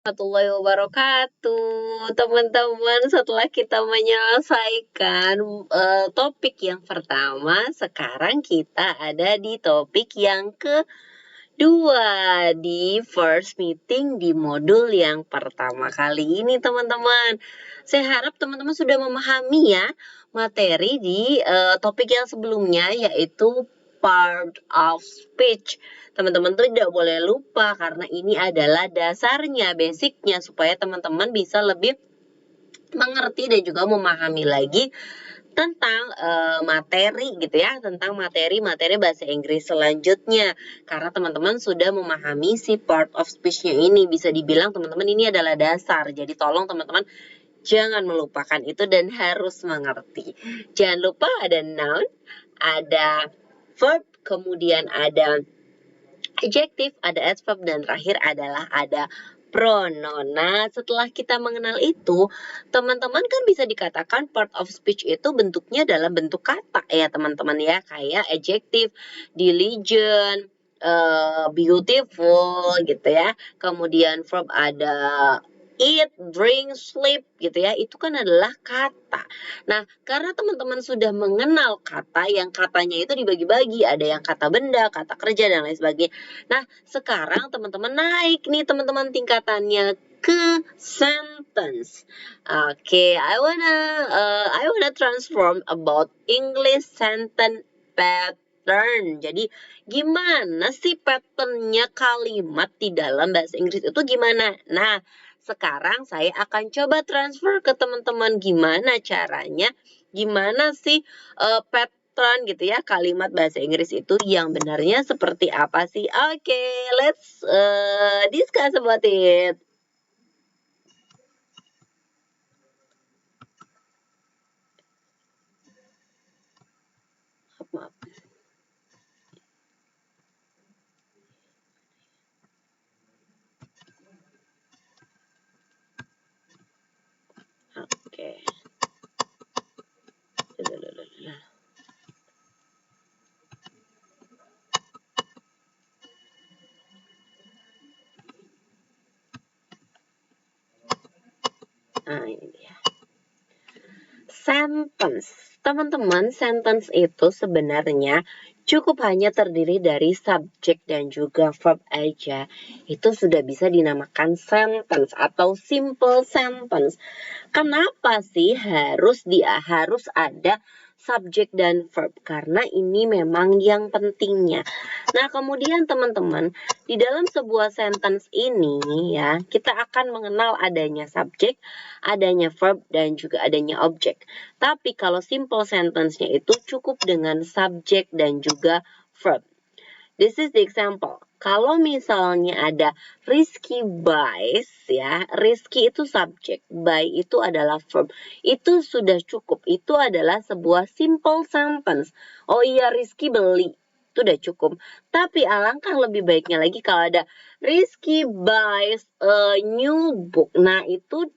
Warahmatullahi wabarakatuh. Teman-teman, setelah kita menyelesaikan topik yang pertama, sekarang kita ada di topik yang kedua di first meeting di modul yang pertama kali ini, teman-teman. Saya harap teman-teman sudah memahami ya materi di topik yang sebelumnya, yaitu part of speech. Teman-teman tuh tidak boleh lupa karena ini adalah dasarnya, basicnya, supaya teman-teman bisa lebih mengerti dan juga memahami lagi tentang materi gitu ya, tentang materi-materi bahasa Inggris selanjutnya. Karena teman-teman sudah memahami si part of speech-nya ini, bisa dibilang teman-teman ini adalah dasar. Jadi tolong teman-teman jangan melupakan itu dan harus mengerti. Jangan lupa ada noun, ada verb, kemudian ada adjective, ada adverb, dan terakhir adalah ada pronoun. Nah, setelah kita mengenal itu, teman-teman kan bisa dikatakan part of speech itu bentuknya dalam bentuk kata ya teman-teman ya, kayak adjective, diligent, beautiful gitu ya. Kemudian verb ada eat, drink, sleep gitu ya, itu kan adalah kata. Nah, karena teman-teman sudah mengenal kata, yang katanya itu dibagi-bagi, ada yang kata benda, kata kerja, dan lain sebagainya. Nah, sekarang teman-teman naik nih teman-teman tingkatannya ke sentence. Oke, I wanna transform about English sentence pattern. Jadi, gimana sih patternnya kalimat di dalam bahasa Inggris itu gimana? Nah, sekarang saya akan coba transfer ke teman-teman gimana caranya, gimana sih pattern gitu ya kalimat bahasa Inggris itu yang benarnya seperti apa sih? Oke, let's discuss about it. Maaf. Oke. Nah, ini dia. Sentence. Teman-teman, sentence itu sebenarnya cukup hanya terdiri dari subjek dan juga verb aja. Itu sudah bisa dinamakan sentence atau simple sentence. Kenapa sih harus ada subjek dan verb? Karena ini memang yang pentingnya. Nah, kemudian teman-teman, di dalam sebuah sentence ini ya, kita akan mengenal adanya subjek, adanya verb, dan juga adanya objek. Tapi kalau simple sentence-nya itu cukup dengan subjek dan juga verb. This is the example. Kalau misalnya ada Rizky buys ya, Rizky itu subjek, buy itu adalah verb. Itu sudah cukup. Itu adalah sebuah simple sentence. Oh iya, Rizky beli. Itu udah cukup. Tapi alangkah lebih baiknya lagi kalau ada Rizky buys a new book. Nah, itu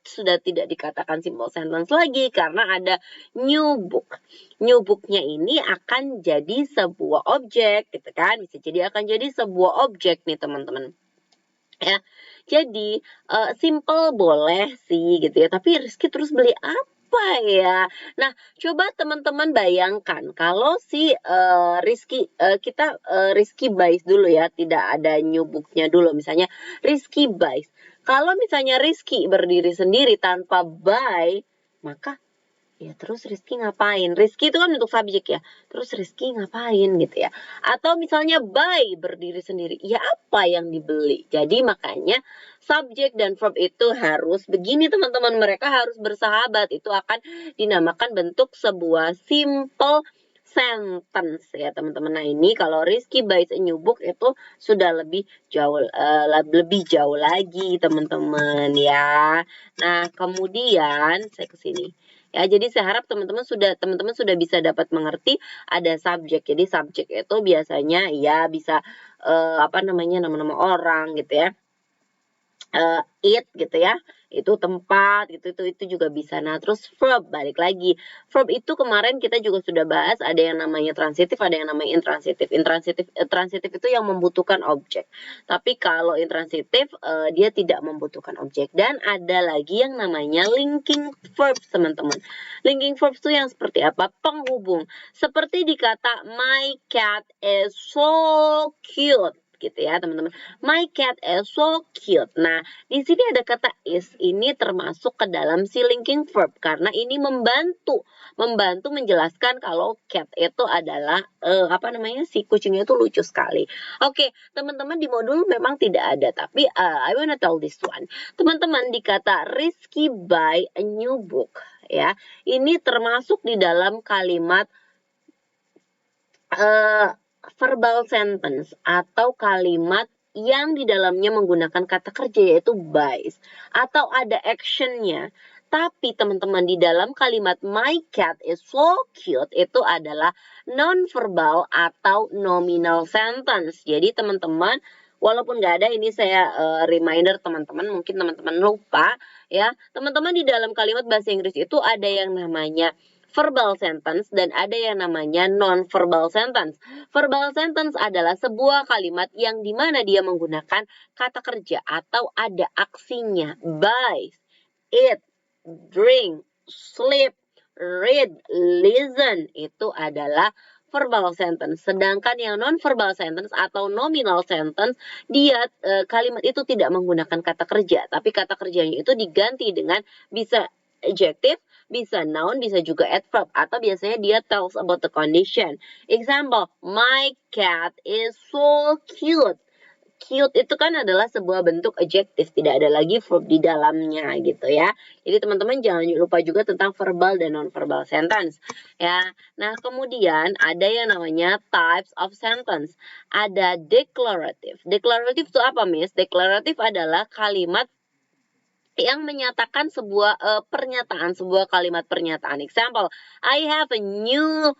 sudah tidak dikatakan simple sentence lagi karena ada new book. New book-nya ini akan jadi sebuah objek gitu kan, bisa jadi akan jadi sebuah objek nih teman-teman ya. Jadi simple boleh sih gitu ya, tapi Rizky terus beli apa ya? Nah, coba teman-teman bayangkan kalau si Rizky Rizky buys dulu ya, tidak ada new book-nya dulu, misalnya Rizky buys. Kalau misalnya Rizky berdiri sendiri tanpa buy, maka ya terus Rizky ngapain? Rizky itu kan untuk subjek ya. Terus Rizky ngapain gitu ya. Atau misalnya buy berdiri sendiri. Ya apa yang dibeli? Jadi makanya subjek dan verb itu harus begini teman-teman. Mereka harus bersahabat. Itu akan dinamakan bentuk sebuah simple sentence ya teman-teman. Nah ini kalau Rizky buys a new book itu sudah lebih jauh lagi teman-teman ya. Nah kemudian saya ke sini. Ya, jadi saya harap teman-teman sudah bisa dapat mengerti ada subjek. Jadi subjek itu biasanya ya bisa apa namanya nama-nama orang gitu ya. it gitu ya, itu tempat itu juga bisa. Nah, terus verb balik lagi. Verb itu kemarin kita juga sudah bahas ada yang namanya transitif, ada yang namanya intransitif. Transitif itu yang membutuhkan objek. Tapi kalau intransitif dia tidak membutuhkan objek. Dan ada lagi yang namanya linking verb, teman-teman. Linking verb itu yang seperti apa? Penghubung. Seperti di kata my cat is so cute gitu ya, teman-teman. My cat is so cute. Nah, di sini ada kata is, ini termasuk ke dalam si linking verb karena ini membantu menjelaskan kalau cat itu adalah si kucingnya itu lucu sekali. Oke, teman-teman di modul memang tidak ada, tapi I wanna tell this one. Teman-teman di kata Rizky buy a new book ya, ini termasuk di dalam kalimat verbal sentence atau kalimat yang di dalamnya menggunakan kata kerja yaitu buys atau ada actionnya. Tapi teman-teman di dalam kalimat my cat is so cute itu adalah non-verbal atau nominal sentence. Jadi teman-teman walaupun nggak ada ini saya reminder teman-teman, mungkin teman-teman lupa ya. Teman-teman di dalam kalimat bahasa Inggris itu ada yang namanya verbal sentence dan ada yang namanya non-verbal sentence. Verbal sentence adalah sebuah kalimat yang dimana dia menggunakan kata kerja atau ada aksinya. Buy, eat, drink, sleep, read, listen. Itu adalah verbal sentence. Sedangkan yang non-verbal sentence atau nominal sentence, dia kalimat itu tidak menggunakan kata kerja, tapi kata kerjanya itu diganti dengan bisa adjective, bisa noun, bisa juga adverb, atau biasanya dia tells about the condition. Example, my cat is so cute. Cute itu kan adalah sebuah bentuk adjektif, tidak ada lagi verb di dalamnya gitu ya. Jadi teman-teman jangan lupa juga tentang verbal dan non-verbal sentence ya. Nah, kemudian ada yang namanya types of sentence. Ada declarative. Declarative itu apa, Miss? Declarative adalah kalimat yang menyatakan sebuah pernyataan, sebuah kalimat pernyataan. Example, I have a new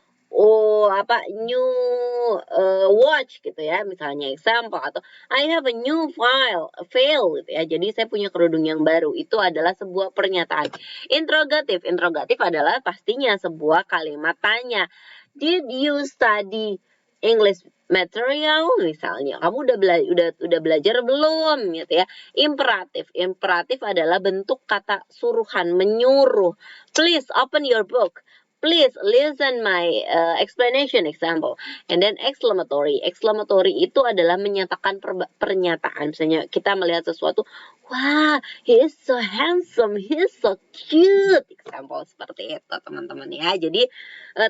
watch gitu ya, misalnya example, atau I have a new file gitu ya. Jadi saya punya kerudung yang baru. Itu adalah sebuah pernyataan. Interrogative adalah pastinya sebuah kalimat tanya. Did you study English material misalnya? Kamu udah belajar belum gitu ya. Imperatif adalah bentuk kata suruhan, menyuruh. Please open your book. Please listen my explanation example. And then exclamatory. Exclamatory itu adalah menyatakan pernyataan. Misalnya kita melihat sesuatu, wah, he is so handsome, he is so cute. Example seperti itu, teman-teman ya. Jadi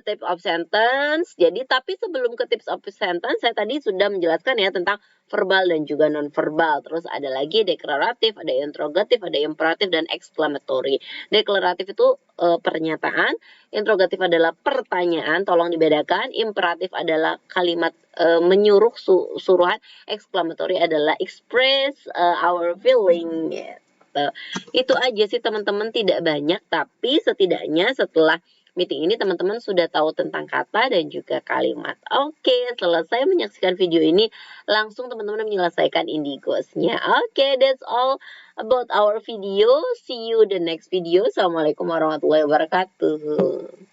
type of sentence. Jadi tapi sebelum ke tips of sentence, saya tadi sudah menjelaskan ya tentang verbal dan juga non-verbal. Terus ada lagi deklaratif, ada interrogatif, ada imperatif, dan exclamatory. Deklaratif itu pernyataan, interrogatif adalah pertanyaan, tolong dibedakan. Imperatif adalah kalimat menyuruh suruhan, exclamatory adalah express our feeling. Gitu. Itu aja sih teman-teman, tidak banyak, tapi setidaknya setelah meeting ini teman-teman sudah tahu tentang kata dan juga kalimat. Oke, selesai menyaksikan video ini, langsung teman-teman menyelesaikan Indigosnya. Oke, that's all about our video. See you the next video. Assalamualaikum warahmatullahi wabarakatuh.